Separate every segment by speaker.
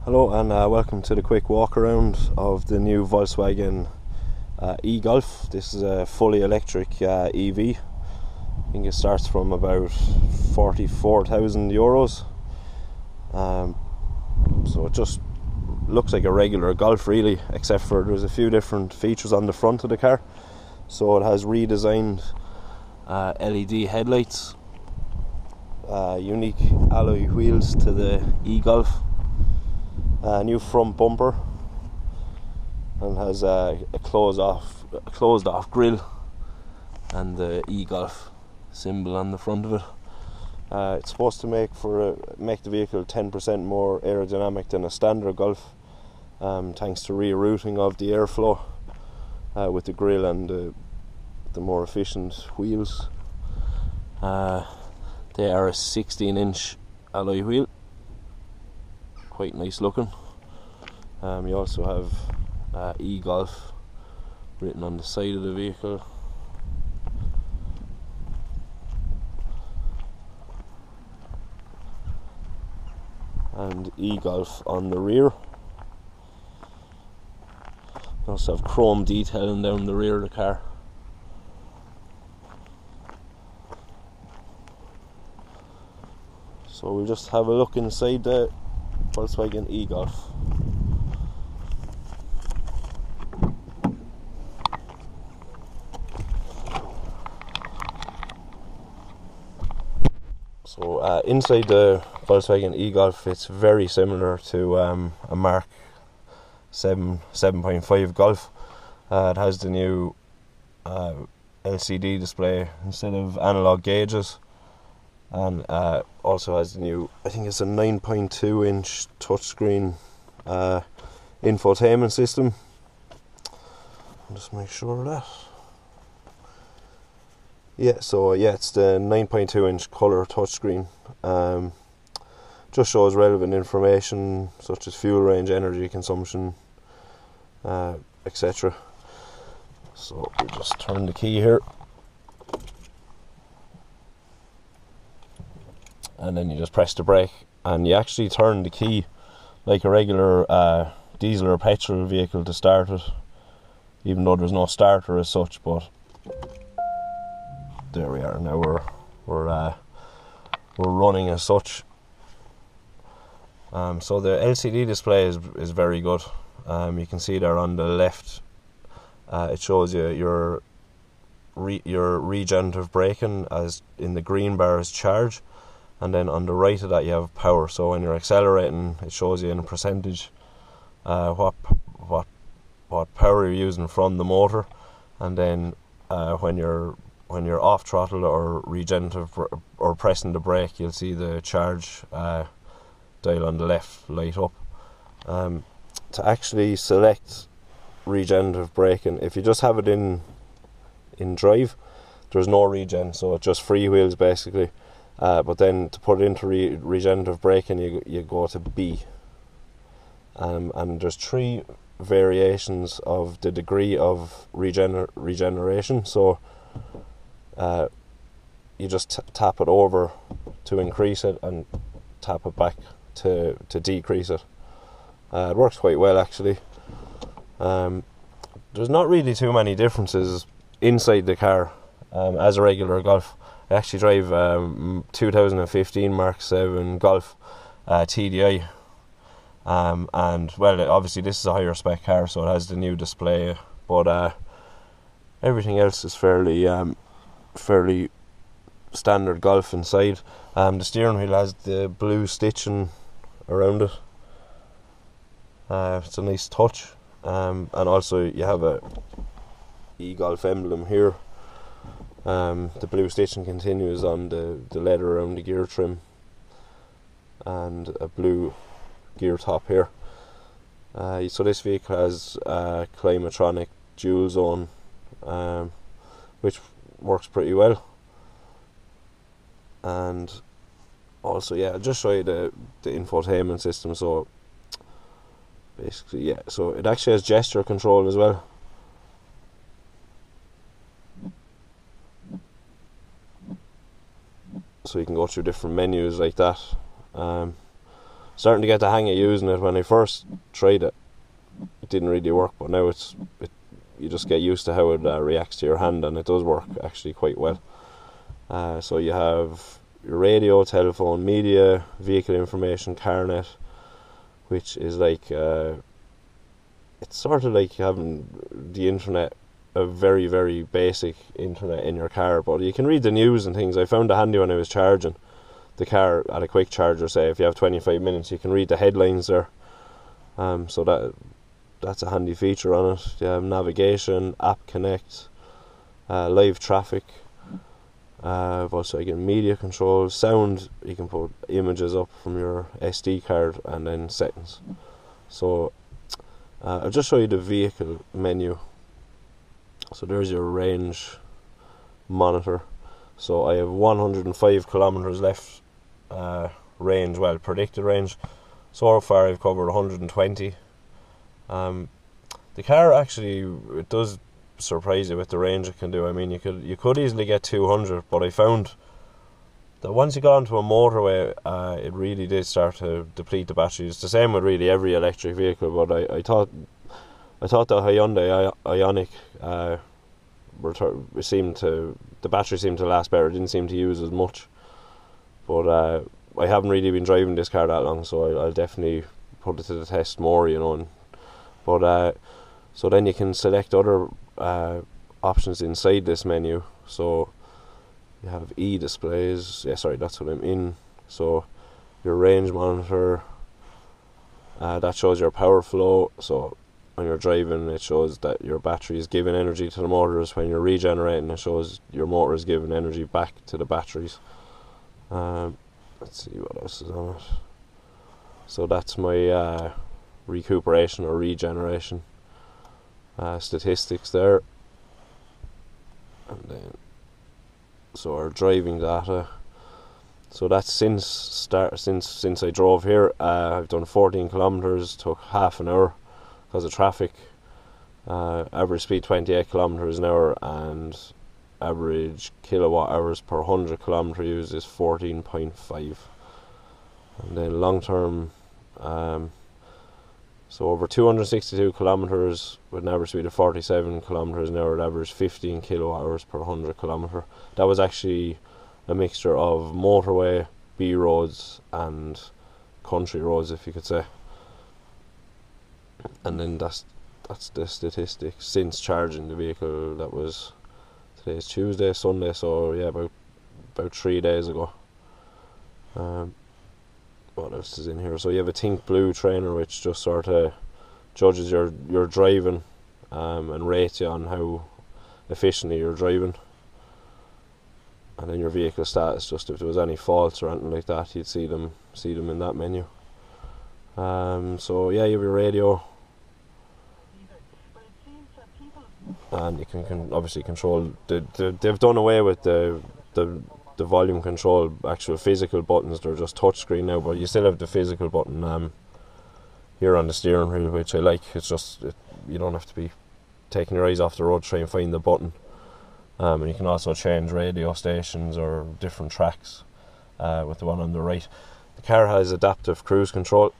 Speaker 1: Hello and welcome to the quick walk around of the new Volkswagen eGolf. This is a fully electric EV. I think it starts from about €44,000. So it just looks like a regular Golf really, except for there's a few different features on the front of the car. So it has redesigned LED headlights, unique alloy wheels to the eGolf, new front bumper, and has a closed off grille and the eGolf symbol on the front of it. It's supposed to make the vehicle 10% more aerodynamic than a standard Golf, thanks to rerouting of the airflow with the grille and the more efficient wheels. They are a 16-inch alloy wheel, quite nice looking. You also have eGolf written on the side of the vehicle. And eGolf on the rear. You also have chrome detailing down the rear of the car. So we'll just have a look inside the Volkswagen eGolf. So inside the Volkswagen eGolf, it's very similar to a Mark 7.5 Golf. It has the new LCD display instead of analog gauges, and also has the new, I think it's a 9.2 inch touchscreen infotainment system. I'll just make sure of that. It's the 9.2 inch colour touchscreen. Just shows relevant information such as fuel range, energy consumption, etc. So we just turn the key here, and then you just press the brake, and you actually turn the key like a regular diesel or petrol vehicle to start it, even though there's no starter as such. But there we are. Now we're running as such. So the LCD display is very good. You can see there on the left, it shows you your regenerative braking, as in the green bar is charge, and then on the right of that you have power. So when you're accelerating, it shows you in a percentage what power you're using from the motor, and then when you're off throttle or regenerative or pressing the brake, you'll see the charge dial on the left light up. To actually select regenerative braking, if you just have it in drive, there's no regen, so it's just freewheels basically. But then to put it into regenerative braking, you go to B, and there's 3 variations of the degree of regeneration. So you just tap it over to increase it, and tap it back to decrease it. It works quite well actually. There's not really too many differences inside the car as a regular Golf. I actually drive 2015 Mark 7 Golf TDI, and well, obviously this is a higher spec car, so it has the new display, but everything else is fairly standard Golf inside. The steering wheel has the blue stitching around it. It's a nice touch, and also you have a eGolf emblem here. The blue stitching continues on the leather around the gear trim, and a blue gear top here. So this vehicle has Climatronic dual zone, which works pretty well. And also, I'll just show you the infotainment system. So basically, so it actually has gesture control as well. So you can go through different menus like that. starting to get the hang of using it. When I first tried it, it didn't really work, but now you just get used to how it reacts to your hand, and it does work actually quite well. So you have your radio, telephone, media, vehicle information, CarNet, which is like it's sort of like having the internet, a very, very basic internet in your car, but you can read the news and things. I found it handy when I was charging the car at a quick charger. Say if you have 25 minutes, you can read the headlines there. So that's a handy feature on it. You have navigation, app connect, live traffic. I've also again media control, sound. You can put images up from your SD card, and then settings. So I'll just show you the vehicle menu. So there's your range monitor. So I have 105 kilometers left range, well, predicted range. So far I've covered 120. The car actually, it does surprise you with the range it can do. I mean, you could easily get 200, but I found that once you got onto a motorway, it really did start to deplete the batteries. It's the same with really every electric vehicle, but I thought the Hyundai Ioniq the battery seemed to last better. It didn't seem to use as much. But I haven't really been driving this car that long, so I'll definitely put it to the test more, you know. But so then you can select other options inside this menu. So you have e-displays. Yeah, sorry, that's what I'm in. So your range monitor, that shows your power flow. So when you're driving, it shows that your battery is giving energy to the motors. When you're regenerating, it shows your motor is giving energy back to the batteries. Let's see what else is on it. So that's my recuperation or regeneration statistics there. And then so our driving data. So that's since I drove here. I've done 14 kilometers, took half an hour because of traffic. Average speed 28 kilometers an hour, and average kilowatt hours per 100 kilometer used is 14.5. And then long term, so over 262 kilometers with an average speed of 47 kilometers an hour, it averaged 15 kilowatt hours per 100 kilometer. That was actually a mixture of motorway, B roads, and country roads, if you could say. And then that's the statistics since charging the vehicle. That was, today's Tuesday, Sunday, so yeah, about 3 days ago. What else is in here? So you have a Think Blue trainer, which just sort of judges your driving and rates you on how efficiently you're driving. And then your vehicle status, just if there was any faults or anything like that, you'd see them in that menu. So yeah, you have your radio, and you can obviously control. They've done away with the volume control, actual physical buttons. They're just touchscreen now, but you still have the physical button here on the steering wheel, which I like. It's just you don't have to be taking your eyes off the road to try and find the button. And you can also change radio stations or different tracks with the one on the right. The car has adaptive cruise control,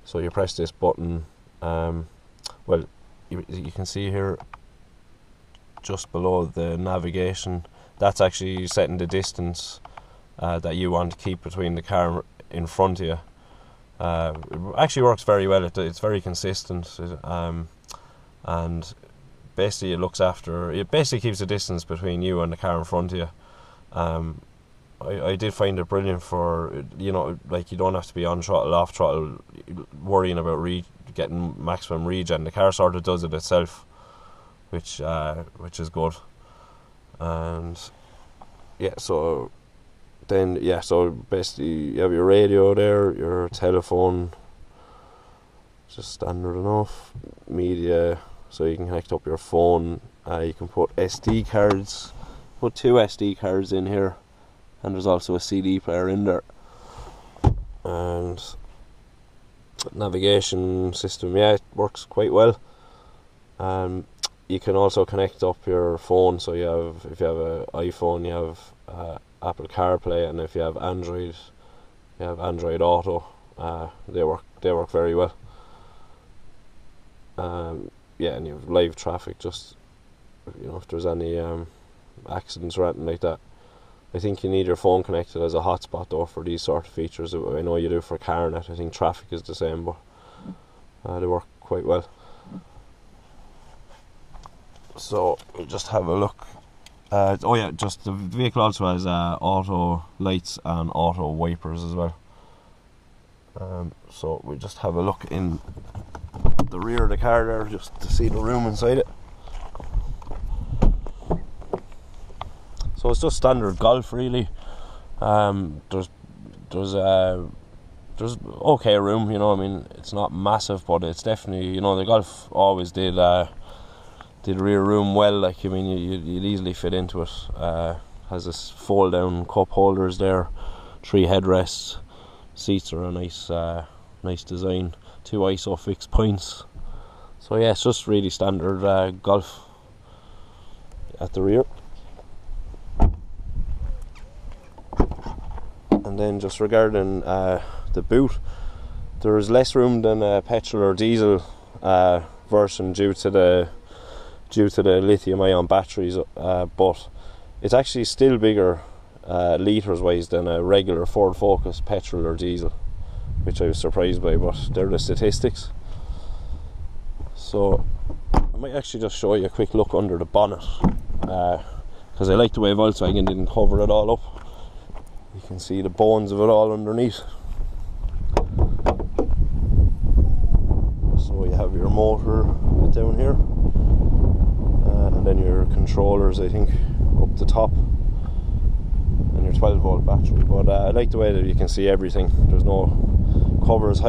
Speaker 1: so you press this button. Well, you can see here just below the navigation, that's actually setting the distance that you want to keep between the car in front of you. It actually works very well. It's very consistent, and basically it basically keeps the distance between you and the car in front of you. I did find it brilliant for, like, you don't have to be on throttle, off throttle, worrying about getting maximum regen. The car sort of does it itself, which is good. And so basically you have your radio there, your telephone, just standard enough, media, so you can connect up your phone. You can put SD cards, put 2 SD cards in here, and there's also a CD player in there. And navigation system, yeah, it works quite well. You can also connect up your phone, so if you have an iPhone, you have Apple CarPlay, and if you have Android, you have Android Auto, They work very well. Yeah, and you have live traffic, just, you know, if there's any accidents or anything like that. I think you need your phone connected as a hotspot though for these sort of features. I know you do for CarNet. I think traffic is the same, but they work quite well. So we'll just have a look. Oh yeah, just the vehicle also has auto lights and auto wipers as well. So we'll just have a look in the rear of the car there, just to see the room inside it. So it's just standard Golf really. There's okay room, you know. I mean, it's not massive, but it's definitely, you know, the Golf always did rear room well. Like, I mean, you'd easily fit into it. Has this fold down cup holders there, 3 headrests, seats are a nice design, 2 ISO fixed points. So yeah, it's just really standard Golf at the rear. And then just regarding the boot, there is less room than a petrol or diesel version due to the lithium-ion batteries, but it's actually still bigger litres wise than a regular Ford Focus petrol or diesel, which I was surprised by, but they're the statistics. So I might actually just show you a quick look under the bonnet, because I like the way Volkswagen didn't cover it all up. You can see the bones of it all underneath. So you have your motor down here, and then your controllers, I think, up the top, and your 12 volt battery. But I like the way that you can see everything. There's no covers